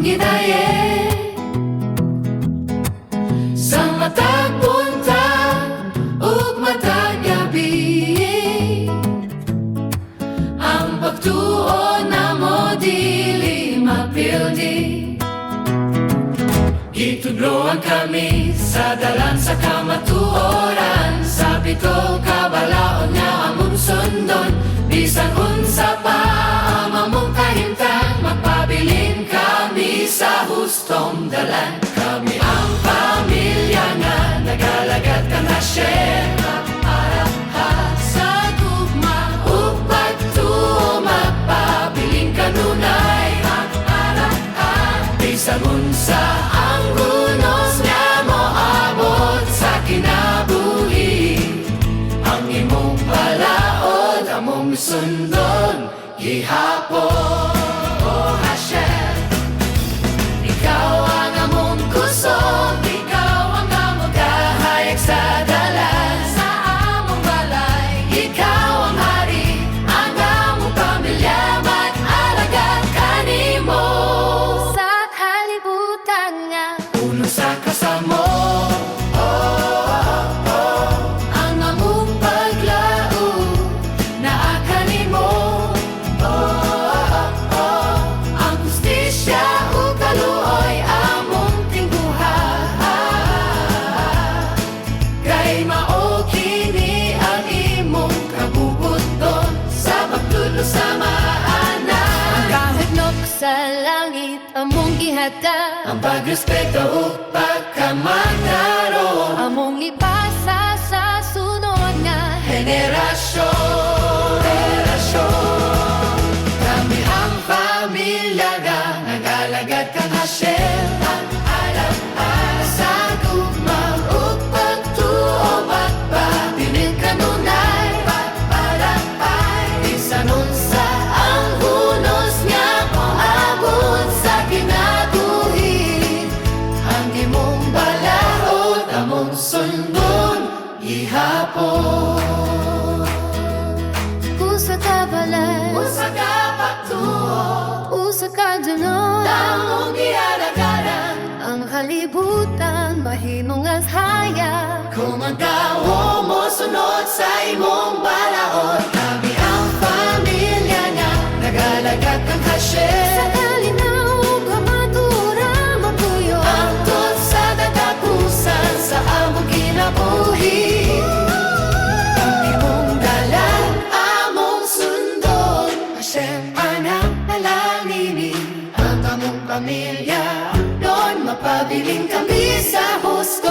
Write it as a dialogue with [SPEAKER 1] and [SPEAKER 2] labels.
[SPEAKER 1] gidaye sa matag buntag ug matag gabi. Ang pagtuon namo dili mapildi. Gitudloan kami sa dalan sa kamatuoran, sa pito kabalaon nga among sundon. Bisan unsa pa ang among kahimtang, magpabilin kami sa hustong dalan. Kami ang pamilya nga nagalagad ka na share para sa gugma ug pagtuo, magpabilin kanunay para bisan unsa ang gunos nga moabot sa kinabuhi. Ang imong balaod among sundon gihapon. Oh Hashem, ikaw ang among kusog, ikaw ang among kahayag sa dalan. Sa among balay, ikaw ang hari, ang among pamilya mag-alagad kanimo.
[SPEAKER 2] Sa kalibutan nga
[SPEAKER 1] Uno sa kasamo, ang among paglao naa kanimo. Ang hustisya ug kaluoy among tingguhan, kay mao kini ang imong kabubuton sa pagtulo sa maanan.
[SPEAKER 2] ang kahadlok sa langit among gihata,
[SPEAKER 1] Ang pagrespeto ug pagkamangaro,
[SPEAKER 2] among ipasa sa sunod nga
[SPEAKER 1] henerasyon. Kami ang pamilya nga nagalagad kang Hashem. Ang alam sa gugma ug pagtuo, magpabilin kanunay para bisan unsa ang hunos nga moabot sa kinabuhi. Ang imong balaod among sundon gihapon.
[SPEAKER 2] usa ka balay,
[SPEAKER 1] Usa ka pagtuo,
[SPEAKER 2] usa ka dunol.
[SPEAKER 1] tamong gialagaran.
[SPEAKER 2] Ang kalibutan mahinungas hayag,
[SPEAKER 1] Kung ang tao mo sunod sa imong balaod, kami ang pamilya nga nagalagad kang
[SPEAKER 2] sa
[SPEAKER 1] Hashem.
[SPEAKER 2] kalinaw ug kamatuoran magtuyo.
[SPEAKER 1] Angkot sa datapusan sa among kinabuhi. Ang imong dalan among sundon, Hashem anang alangini. Ang among pamilya doon mapabiling kami sa husto.